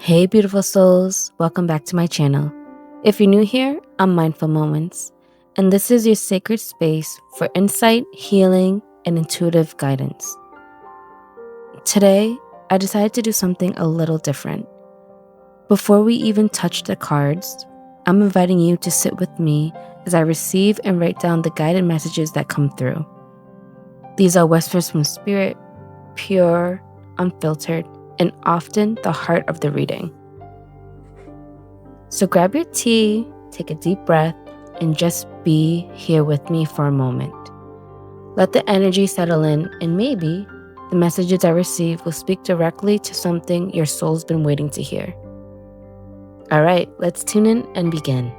Hey, beautiful souls, welcome back to my channel. If you're new here, I'm Mindful Moments, and this is your sacred space for insight, healing, and intuitive guidance. Today, I decided to do something a little different. Before we even touch the cards, I'm inviting you to sit with me as I receive and write down the guided messages that come through. These are whispers from spirit, pure, unfiltered, and often the heart of the reading. So grab your tea, take a deep breath, and just be here with me for a moment. Let the energy settle in, and maybe the messages I receive will speak directly to something your soul's been waiting to hear. All right, let's tune in and begin.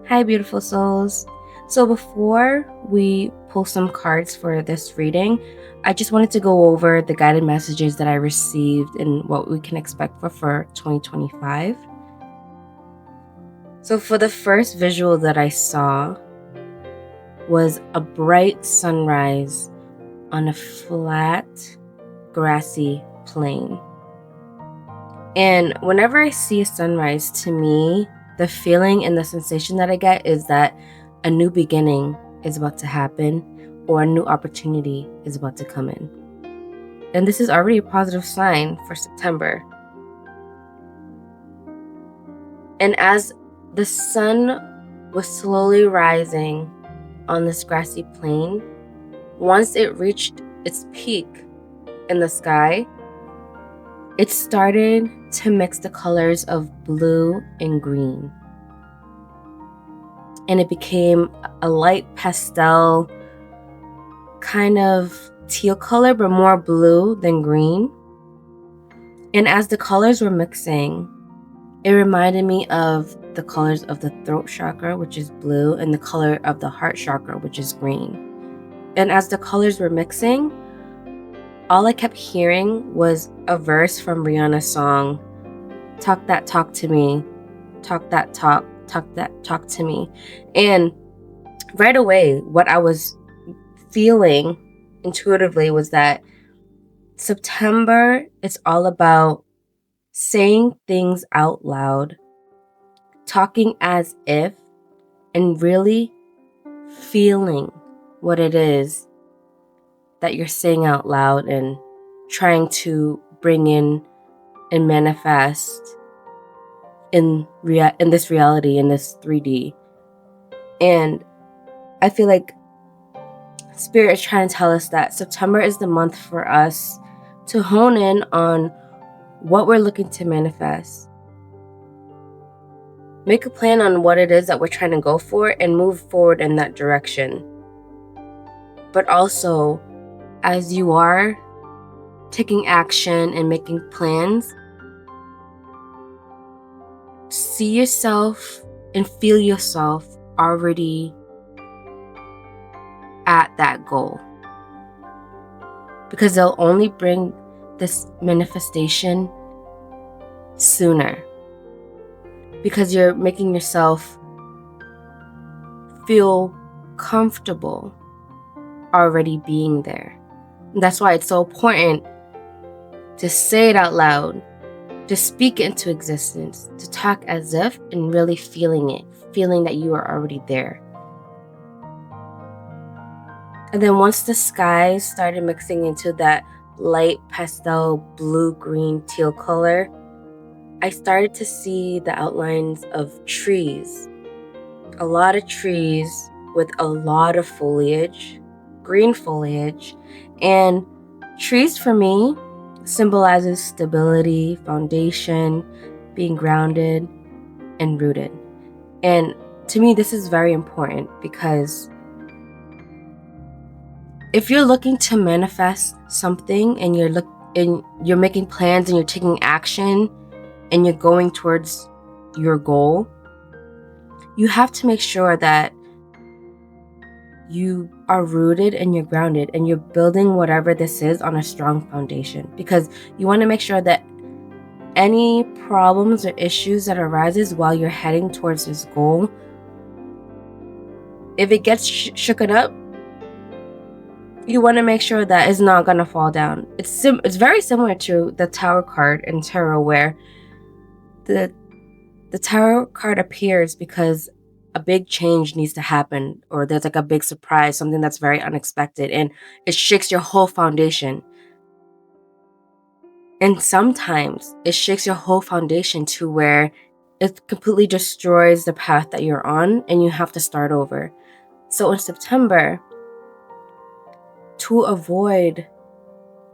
Hi, beautiful souls. So before we pull some cards for this reading, I just wanted to go over the guided messages that I received and what we can expect for 2025. So for the first visual that I saw was a bright sunrise on a flat, grassy plain. And whenever I see a sunrise, to me, the feeling and the sensation that I get is that a new beginning is about to happen or a new opportunity is about to come in. And this is already a positive sign for September. And as the sun was slowly rising on this grassy plain, once it reached its peak in the sky, it started to mix the colors of blue and green. And it became a light pastel, kind of teal color, but more blue than green. And as the colors were mixing, it reminded me of the colors of the throat chakra, which is blue, and the color of the heart chakra, which is green. And as the colors were mixing, all I kept hearing was a verse from Rihanna's song, "Talk that talk to me, talk that talk talk to me. And right away, what I was feeling intuitively was that September is all about saying things out loud, talking as if, and really feeling what it is that you're saying out loud and trying to bring in and manifest in this reality, in this 3D. And I feel like Spirit is trying to tell us that September is the month for us to hone in on what we're looking to manifest. Make a plan on what it is that we're trying to go for and move forward in that direction. But also, as you are taking action and making plans, see yourself and feel yourself already at that goal. Because they'll only bring this manifestation sooner. Because you're making yourself feel comfortable already being there. And that's why it's so important to say it out loud, to speak it into existence, to talk as if and really feeling it, feeling that you are already there. And then once the skies started mixing into that light pastel blue, green, teal color, I started to see the outlines of trees. A lot of trees with a lot of foliage, green foliage. And trees for me symbolizes stability, foundation, being grounded and rooted. And to me, this is very important because if you're looking to manifest something and you're making plans and you're taking action and you're going towards your goal, you have to make sure that you are rooted and you're grounded and you're building whatever this is on a strong foundation, because you want to make sure that any problems or issues that arises while you're heading towards this goal, if it gets shooken up, you want to make sure that it's not going to fall down. It's very similar to the Tower card in tarot, where the Tower card appears because a big change needs to happen, or there's like a big surprise, something that's very unexpected, and it shakes your whole foundation. And sometimes it shakes your whole foundation to where it completely destroys the path that you're on and you have to start over. So in September, to avoid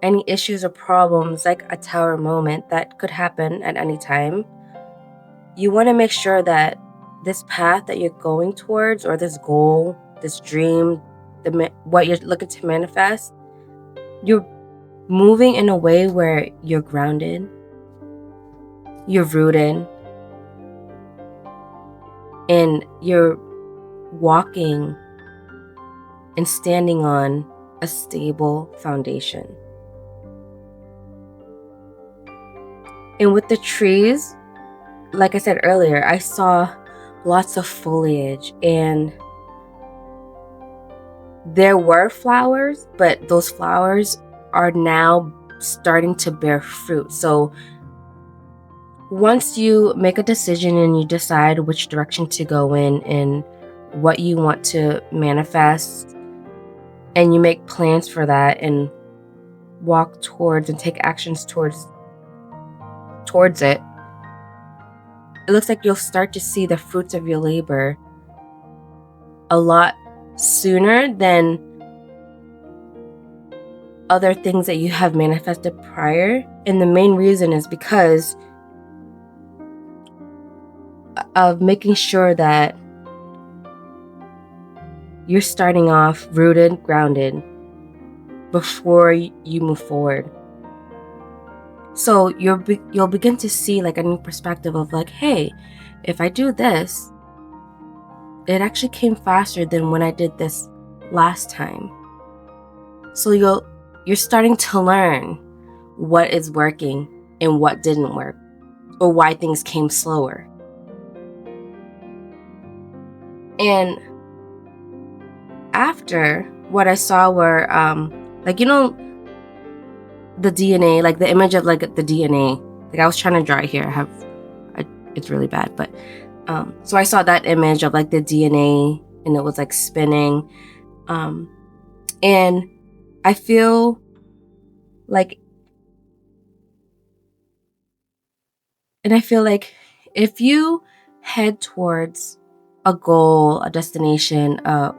any issues or problems like a Tower moment that could happen at any time, you want to make sure that this path that you're going towards, or this goal, this dream, what you're looking to manifest, you're moving in a way where you're grounded, you're rooted, and you're walking and standing on a stable foundation. And with the trees, like I said earlier, I saw lots of foliage, and there were flowers, but those flowers are now starting to bear fruit. So once you make a decision and you decide which direction to go in and what you want to manifest, and you make plans for that and walk towards and take actions towards it, it looks like you'll start to see the fruits of your labor a lot sooner than other things that you have manifested prior. And the main reason is because of making sure that you're starting off rooted, grounded before you move forward. So you'll begin to see like a new perspective of like, hey, if I do this, it actually came faster than when I did this last time. So you're starting to learn what is working and what didn't work, or why things came slower. And after, what I saw were like, you know, the DNA, like the image of like the DNA. Like, I was trying to draw it here. It's really bad, but so I saw that image of like the DNA, and it was like spinning, and I feel like if you head towards a goal, a destination, or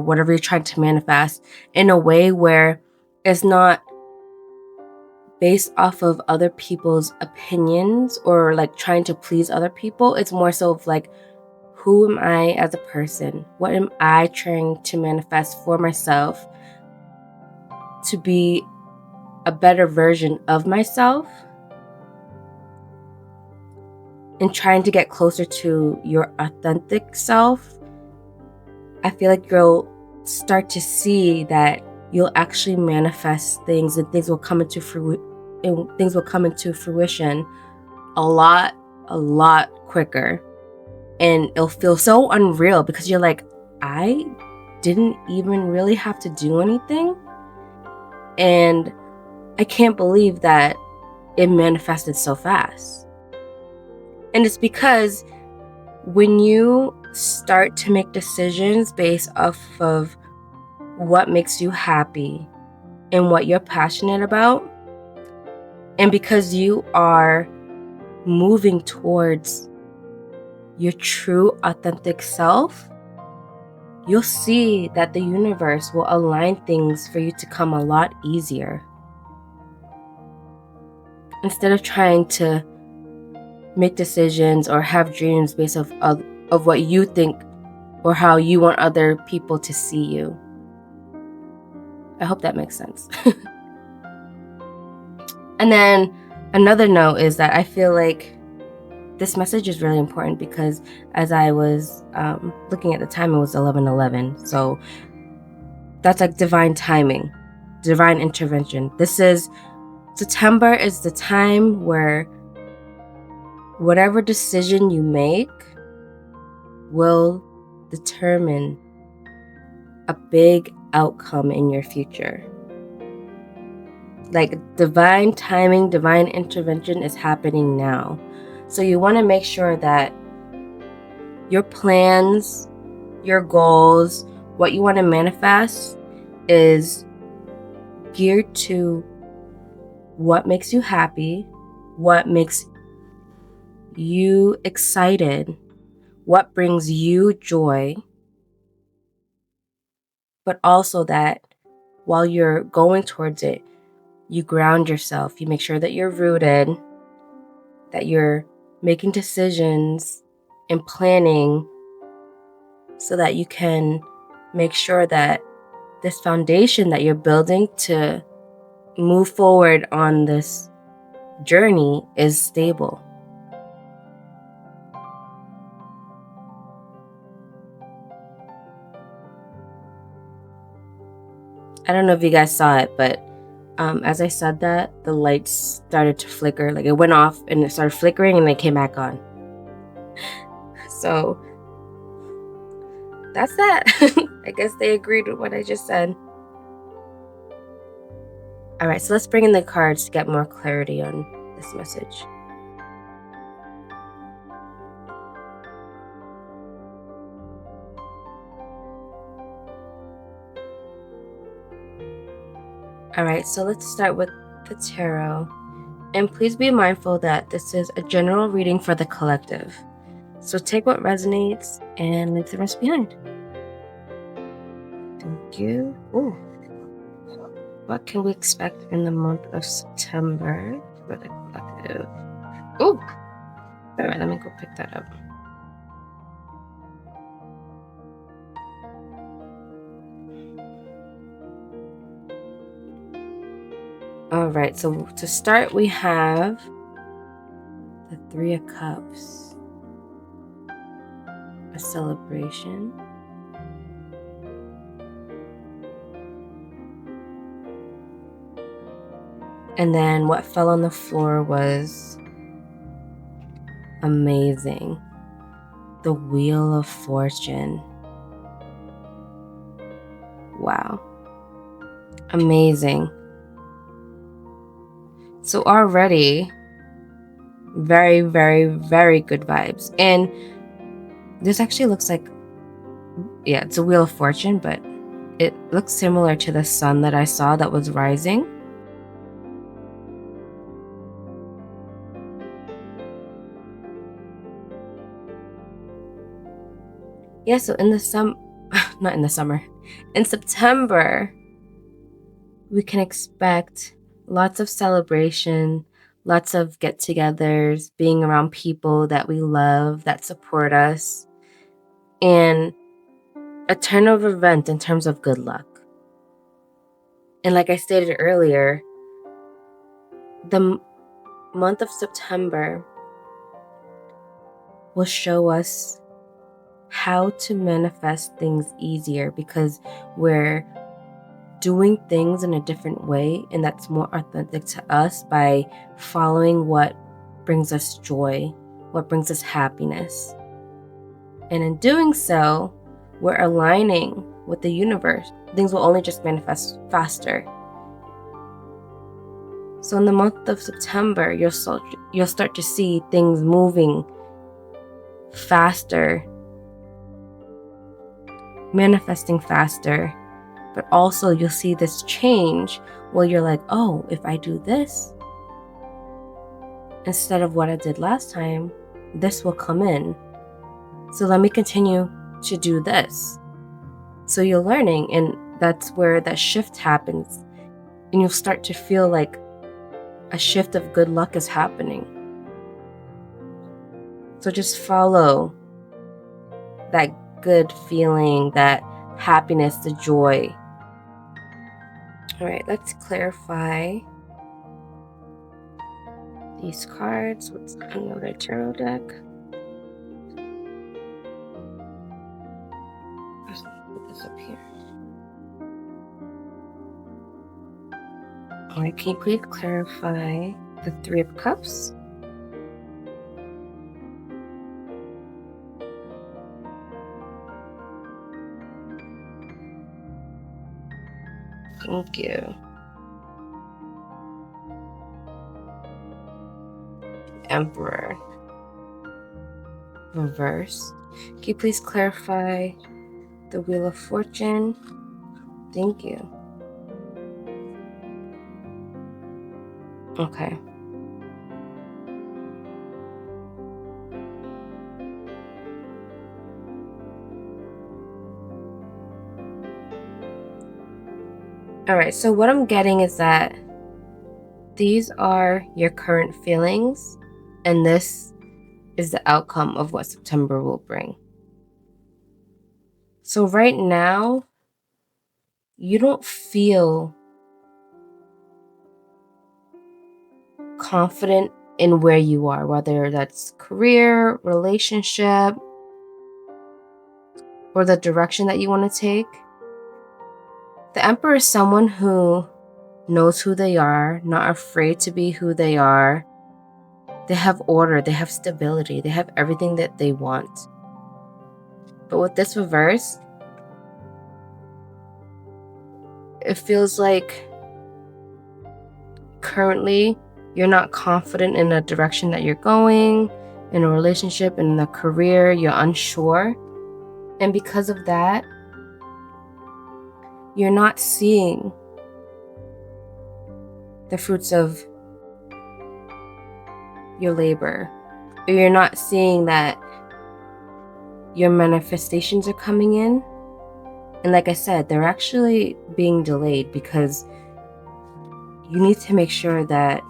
whatever you're trying to manifest, in a way where it's not based off of other people's opinions or like trying to please other people, it's more so of like, who am I as a person? What am I trying to manifest for myself to be a better version of myself, and trying to get closer to your authentic self? I feel like you'll start to see that you'll actually manifest things, and things will come into fruition a lot quicker. And it'll feel so unreal because you're like, I didn't even really have to do anything. And I can't believe that it manifested so fast. And it's because when you start to make decisions based off of what makes you happy and what you're passionate about, and because you are moving towards your true authentic self, you'll see that the universe will align things for you to come a lot easier. Instead of trying to make decisions or have dreams based off of what you think or how you want other people to see you. I hope that makes sense. And then another note is that I feel like this message is really important because as I was looking at the time, it was 11:11. So that's like divine timing, divine intervention. September is the time where whatever decision you make will determine a big outcome in your future. Like, divine timing, divine intervention is happening now. So you want to make sure that your plans, your goals, what you want to manifest is geared to what makes you happy, what makes you excited, what brings you joy, but also that while you're going towards it, you ground yourself. You make sure that you're rooted, that you're making decisions and planning so that you can make sure that this foundation that you're building to move forward on this journey is stable. I don't know if you guys saw it, but as I said that, the lights started to flicker. Like, it went off and it started flickering and they came back on. So that's that. I guess they agreed with what I just said. All right, so let's bring in the cards to get more clarity on this message. All right, so let's start with the tarot. And please be mindful that this is a general reading for the collective. So take what resonates and leave the rest behind. Thank you. Ooh. What can we expect in the month of September for the collective? Ooh. All right, let me go pick that up. All right, so to start, we have the Three of Cups, a celebration. And then what fell on the floor was amazing. The Wheel of Fortune. Wow. Amazing. So already, very, very, very good vibes. And this actually looks like, yeah, it's a Wheel of Fortune, but it looks similar to the sun that I saw that was rising. Yeah, so in the not in the summer, in September, we can expect lots of celebration, lots of get-togethers, being around people that we love, that support us, and a turn of event in terms of good luck. And like I stated earlier, the month of September will show us how to manifest things easier because we're doing things in a different way, and that's more authentic to us by following what brings us joy, what brings us happiness. And in doing so, we're aligning with the universe. Things will only just manifest faster. So in the month of September, you'll start to see things moving faster, manifesting faster, but also you'll see this change where you're like, oh, if I do this instead of what I did last time, this will come in. So let me continue to do this. So you're learning, and that's where that shift happens. And you'll start to feel like a shift of good luck is happening. So just follow that good feeling, that happiness, the joy. All right, let's clarify these cards with another tarot deck. Let's put this up here. All right, can you please clarify the Three of Cups? Thank you. Emperor. Reverse. Can you please clarify the Wheel of Fortune? Thank you. Okay. All right, so what I'm getting is that these are your current feelings, and this is the outcome of what September will bring. So right now, you don't feel confident in where you are, whether that's career, relationship, or the direction that you want to take. The Emperor is someone who knows who they are, not afraid to be who they are. They have order, they have stability, they have everything that they want. But with this reverse, it feels like currently you're not confident in the direction that you're going, in a relationship, in a career, you're unsure. And because of that, you're not seeing the fruits of your labor. Or you're not seeing that your manifestations are coming in. And like I said, they're actually being delayed because you need to make sure that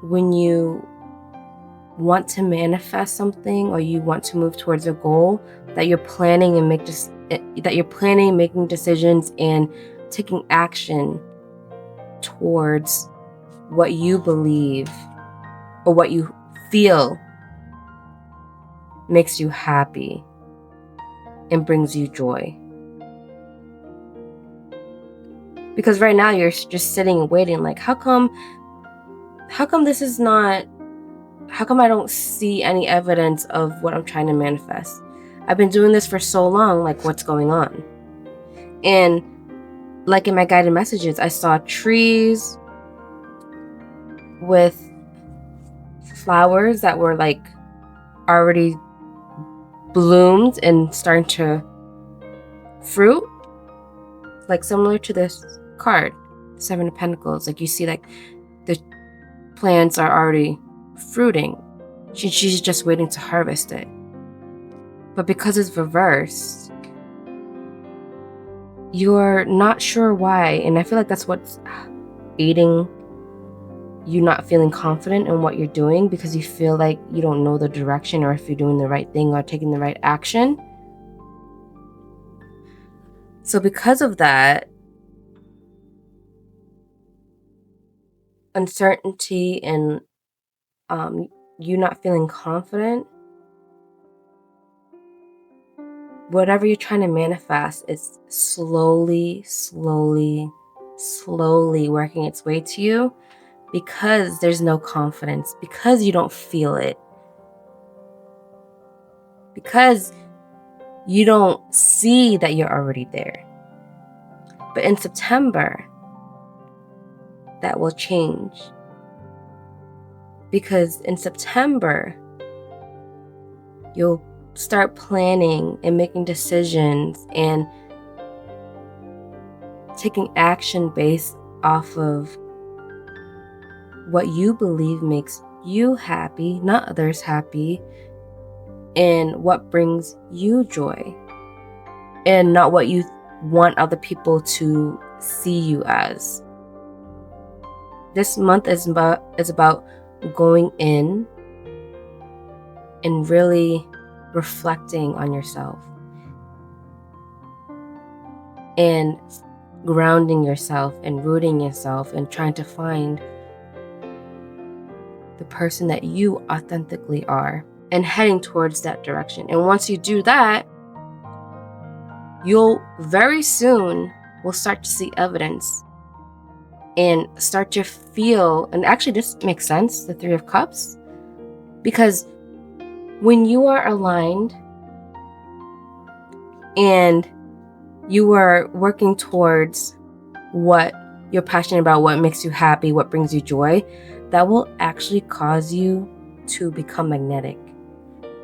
when you want to manifest something or you want to move towards a goal, that you're planning and making decisions and taking action towards what you believe or what you feel makes you happy and brings you joy. Because right now you're just sitting and waiting, like, how come this is not how come I don't see any evidence of what I'm trying to manifest? I've been doing this for so long, like what's going on? And like in my guided messages, I saw trees with flowers that were like already bloomed and starting to fruit, like similar to this card, Seven of Pentacles. Like you see like the plants are already fruiting. She's just waiting to harvest it. But because it's reversed, you're not sure why. And I feel like that's what's aiding you not feeling confident in what you're doing, because you feel like you don't know the direction or if you're doing the right thing or taking the right action. So because of that, uncertainty and you not feeling confident, whatever you're trying to manifest is slowly working its way to you, because there's no confidence, because you don't feel it, because you don't see that you're already there. But in September, that will change. Because in September, you'll start planning and making decisions and taking action based off of what you believe makes you happy, not others happy, and what brings you joy, and not what you want other people to see you as. This month is about going in and really reflecting on yourself and grounding yourself and rooting yourself and trying to find the person that you authentically are and heading towards that direction. And once you do that, you'll very soon will start to see evidence and start to feel, and actually this makes sense, the Three of Cups, because when you are aligned and you are working towards what you're passionate about, what makes you happy, what brings you joy, that will actually cause you to become magnetic.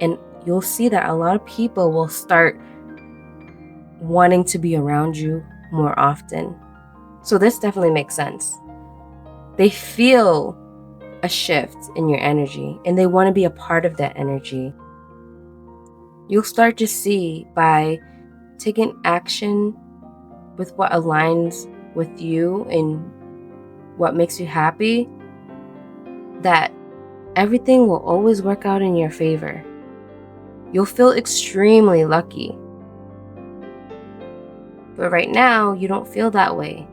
And you'll see that a lot of people will start wanting to be around you more often. So this definitely makes sense. They feel a shift in your energy and they want to be a part of that energy. You'll start to see by taking action with what aligns with you and what makes you happy, that everything will always work out in your favor. You'll feel extremely lucky. But right now, you don't feel that way.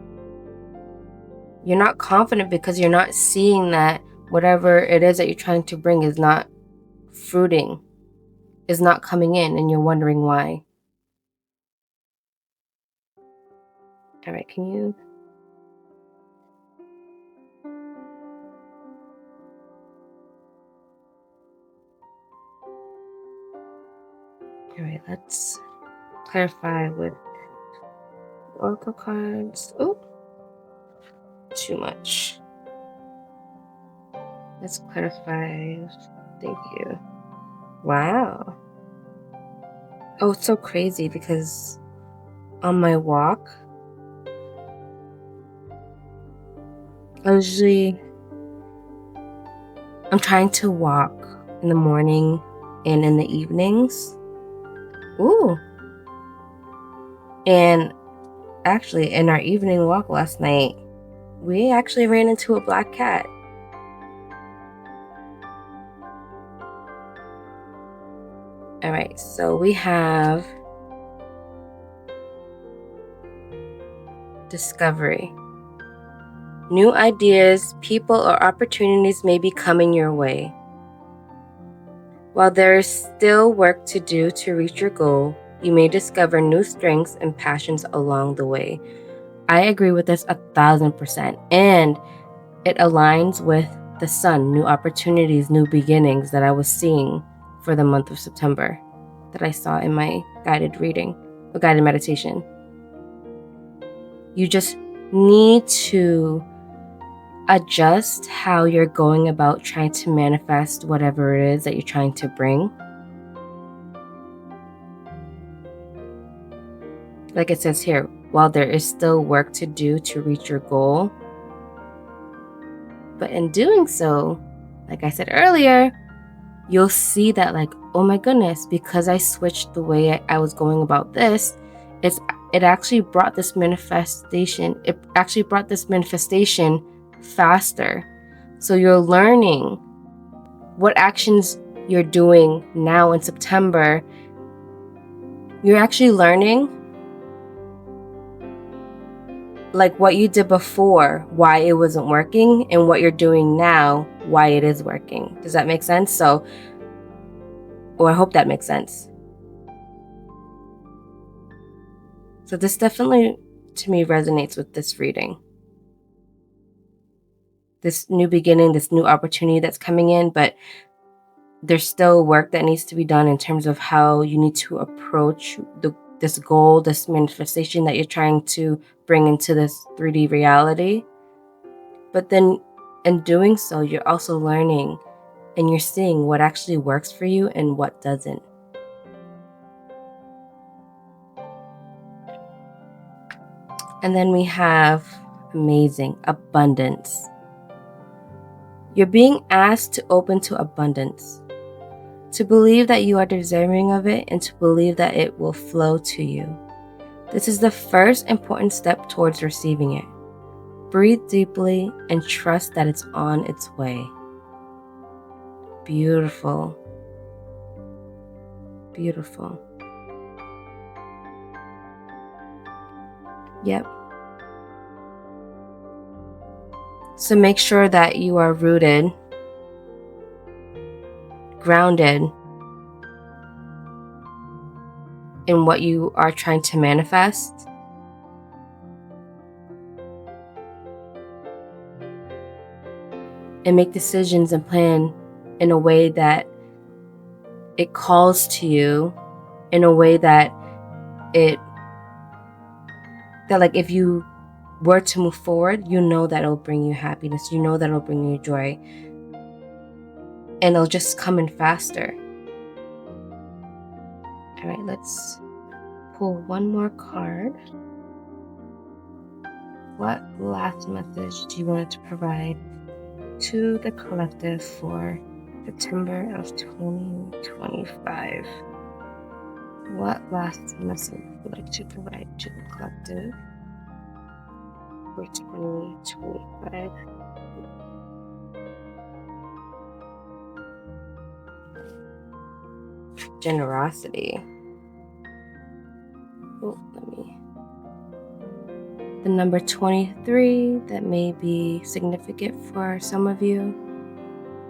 You're not confident because you're not seeing that whatever it is that you're trying to bring is not fruiting, is not coming in, and you're wondering why. All right, can you... All right, let's clarify with Oracle cards. Oh, too much. Let's clarify. Thank you. Wow. Oh, it's so crazy because on my walk, I'm trying to walk in the morning and in the evenings. Ooh. And actually, in our evening walk last night, we actually ran into a black cat. All right, so we have discovery. New ideas, people, or opportunities may be coming your way. While there is still work to do to reach your goal, you may discover new strengths and passions along the way. I agree with this 1,000%. And it aligns with the sun, new opportunities, new beginnings that I was seeing for the month of September that I saw in my guided reading or guided meditation. You just need to adjust how you're going about trying to manifest whatever it is that you're trying to bring. Like it says here, while there is still work to do to reach your goal, but in doing so, like I said earlier, you'll see that like, oh my goodness, because I switched the way I was going about this, it actually brought this manifestation faster. So you're learning what actions you're doing now in September. You're actually learning like what you did before, why it wasn't working, and what you're doing now, why it is working. Does that make sense? Or I hope that makes sense. So this definitely, to me, resonates with this reading. This new beginning, this new opportunity that's coming in, but there's still work that needs to be done in terms of how you need to approach this goal, this manifestation that you're trying to bring into this 3D reality. But then in doing so, you're also learning and you're seeing what actually works for you and what doesn't. And then we have amazing abundance. You're being asked to open to abundance, to believe that you are deserving of it and to believe that it will flow to you. This is the first important step towards receiving it. Breathe deeply and trust that it's on its way. Beautiful. Beautiful. Yep. So make sure that you are rooted, grounded in what you are trying to manifest. And make decisions and plan in a way that it calls to you, in a way that like if you were to move forward, you know that it'll bring you happiness, you know that it'll bring you joy, and it'll just come in faster. All right, let's pull one more card. What last message do you want to provide to the collective for September of 2025? What last message would you like to provide to the collective for 2025? Generosity. The number 23, that may be significant for some of you.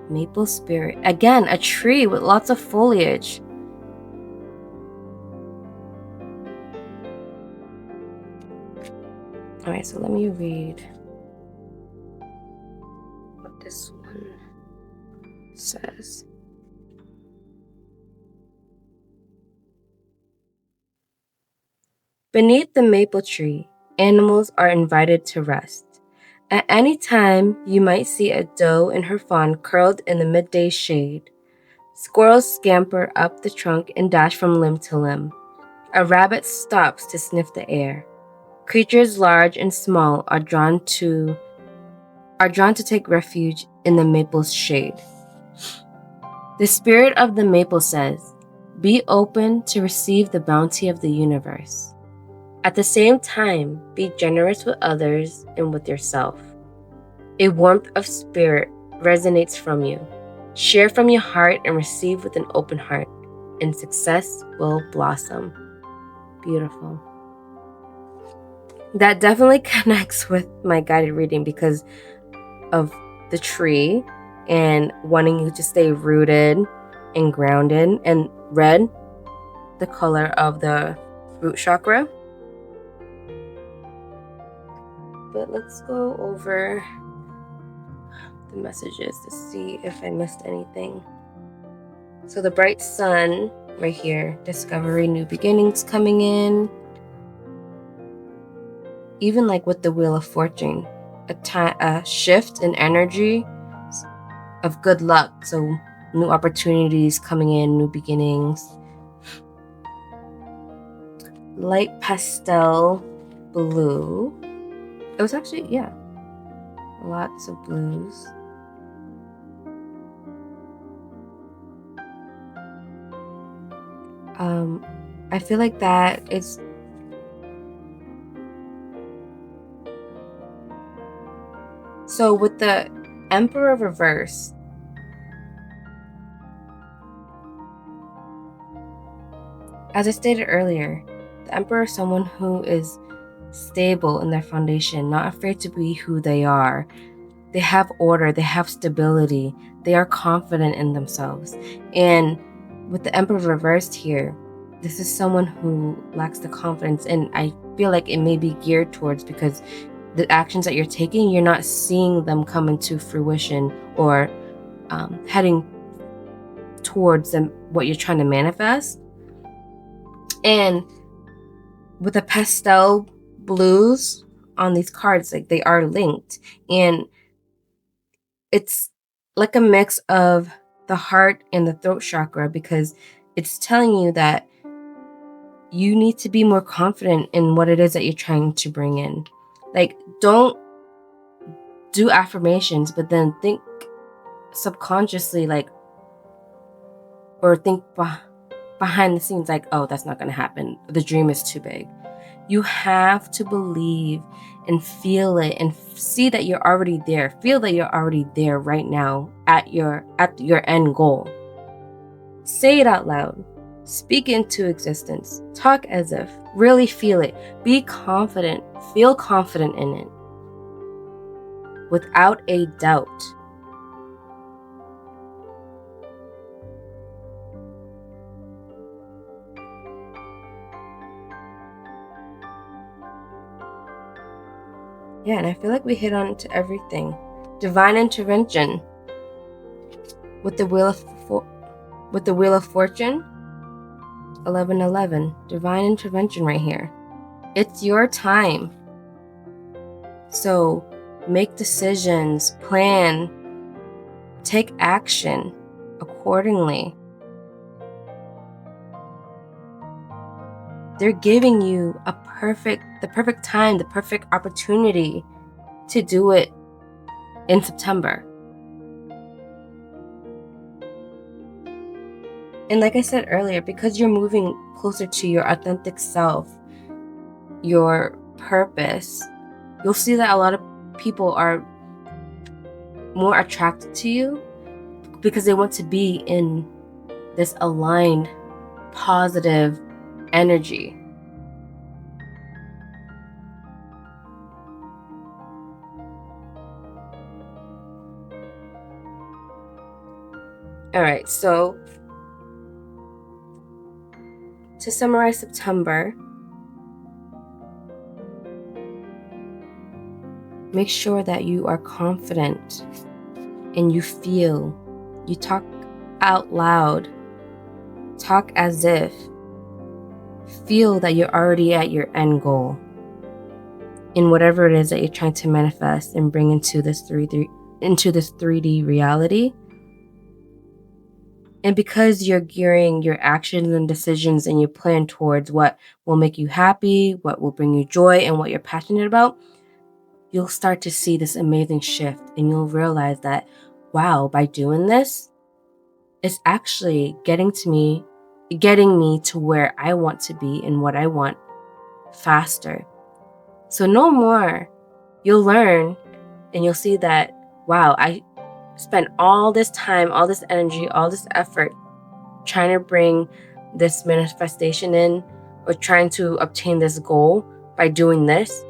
Maple spirit. Again, a tree with lots of foliage. All right, so let me read what this one says. Beneath the maple tree, animals are invited to rest. At any time, you might see a doe and her fawn curled in the midday shade. Squirrels scamper up the trunk and dash from limb to limb. A rabbit stops to sniff the air. Creatures large and small are drawn to take refuge in the maple's shade. The spirit of the maple says, "Be open to receive the bounty of the universe. At the same time, be generous with others and with yourself. A warmth of spirit resonates from you. Share from your heart and receive with an open heart, and success will blossom." Beautiful. That definitely connects with my guided reading because of the tree and wanting you to stay rooted and grounded, and red, the color of the root chakra. But let's go over the messages to see if I missed anything. So the bright sun right here, discovery, new beginnings coming in. Even like with the Wheel of Fortune, a shift in energy of good luck. So new opportunities coming in, new beginnings. Light pastel blue. It was actually, yeah, lots of blues. I feel like that is so with the Emperor reverse, as I stated earlier, the Emperor is someone who is stable in their foundation, not afraid to be who they are. They have order, they have stability, they are confident in themselves. And with the Emperor reversed here, this is someone who lacks the confidence, and I feel like it may be geared towards because the actions that you're taking, you're not seeing them come into fruition or heading towards them, what you're trying to manifest. And with the pastel blues on these cards, like they are linked, and it's like a mix of the heart and the throat chakra, because it's telling you that you need to be more confident in what it is that you're trying to bring in. Like, don't do affirmations, but then think subconsciously, like, or think behind the scenes, like, oh, that's not going to happen. The dream is too big. You have to believe and feel it and see that you're already there. Feel that you're already there right now at your end goal. Say it out loud. Speak into existence. Talk as if. Really feel it. Be confident. Feel confident in it. Without a doubt. Yeah, and I feel like we hit on to everything. Divine intervention. With the Wheel of Fortune, 1111. Divine intervention right here. It's your time. So make decisions, plan, take action accordingly. They're giving you the perfect time, the perfect opportunity to do it in September. And like I said earlier, because you're moving closer to your authentic self, your purpose, you'll see that a lot of people are more attracted to you because they want to be in this aligned, positive energy. All right, so to summarize September, make sure that you are confident and you feel, you talk out loud, talk as if, feel that you're already at your end goal in whatever it is that you're trying to manifest and bring into this 3D reality. And because you're gearing your actions and decisions and you plan towards what will make you happy, what will bring you joy, and what you're passionate about, you'll start to see this amazing shift, and you'll realize that, wow, by doing this, it's actually getting me to where I want to be and what I want faster. So no more. You'll learn and you'll see that, wow, I spent all this time, all this energy, all this effort trying to bring this manifestation in or trying to obtain this goal by doing this.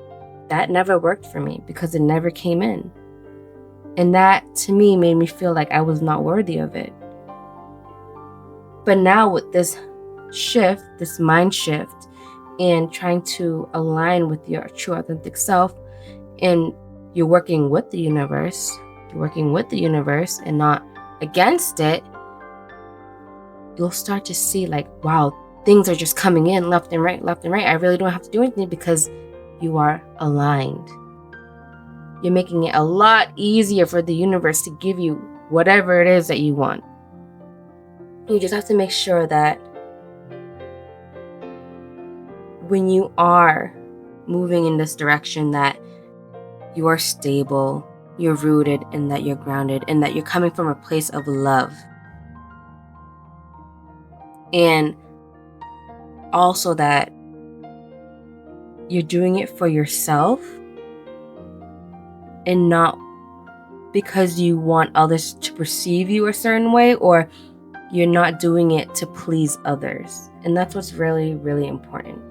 That never worked for me because it never came in. And that to me made me feel like I was not worthy of it. But now with this shift, this mind shift, and trying to align with your true authentic self, and you're working with the universe, you're working with the universe and not against it, you'll start to see like, wow, things are just coming in left and right, left and right. I really don't have to do anything because you are aligned. You're making it a lot easier for the universe to give you whatever it is that you want. You just have to make sure that when you are moving in this direction, that you are stable, you're rooted, and that you're grounded, and that you're coming from a place of love. And also that you're doing it for yourself and not because you want others to perceive you a certain way, or you're not doing it to please others. And that's what's really, really important.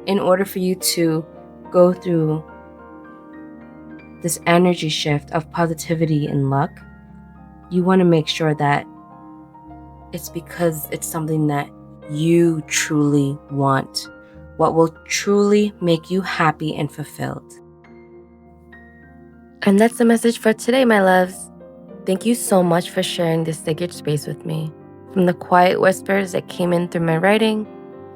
In order for you to go through this energy shift of positivity and luck, you want to make sure that it's because it's something that you truly want, what will truly make you happy and fulfilled. And that's the message for today, my loves. Thank you so much for sharing this sacred space with me. From the quiet whispers that came in through my writing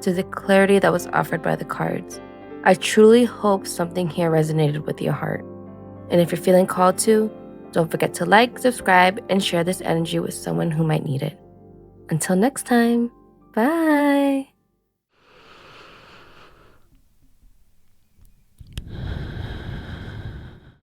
to the clarity that was offered by the cards, I truly hope something here resonated with your heart. And if you're feeling called to, don't forget to like, subscribe, and share this energy with someone who might need it. Until next time, bye.